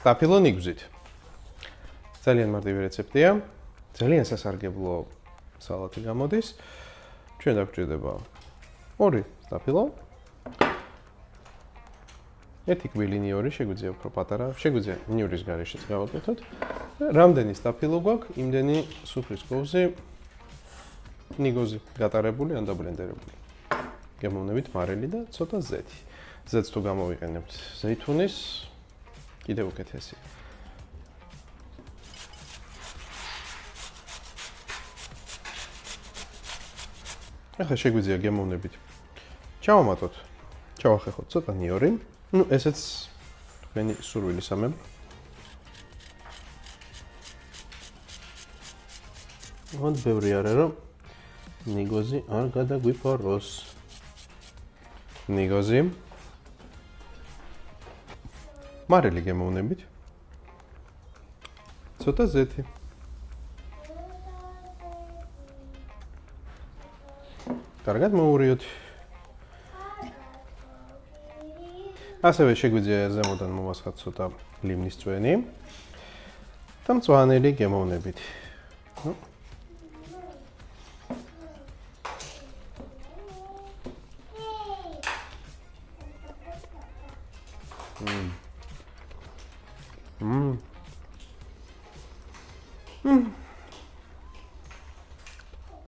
სტაფილო ნიგვზით. ძალიან მარტივი რეცეპტია. ძალიან სასარგებლო სალატი გამოდის. ჩვენ დაგვჭირდება 2 სტაფილო. ერთი კბილინი 2, შეგვიძლია უფრო პატარა, შეგვიძლია ნიურის გარეშეც გავაკეთოთ. რამდენი სტაფილო გვაქვს, იმდენი სუფრის კოვზი ნიგოზი გატარებული ან დაბრენდერებული. გემოვნებით მარილი და ცოტა ზეთი. ზეთს თუ გამოვიყენებთ ზეითუნის, კიდევ უკეთესია. ახლა შეგვიძლია გემოვნებით ჩავამატოთ, ჩავახეხოთ ცოტა ნიორი. Ну, ესეც თქვენი სურვილის ამებ. ვან ბევრი არა რომ ნიგოზი არ გადაგვიფაროს. ნიგოზი. მარილი გემოვნებით. ცოტა ზეთი. კარგად მოურიოთ. ასევე შეგვიძლია ზემოდან მოვასხათ ცოტა ლიმნის წვენი და მწვანელი გემოვნებით.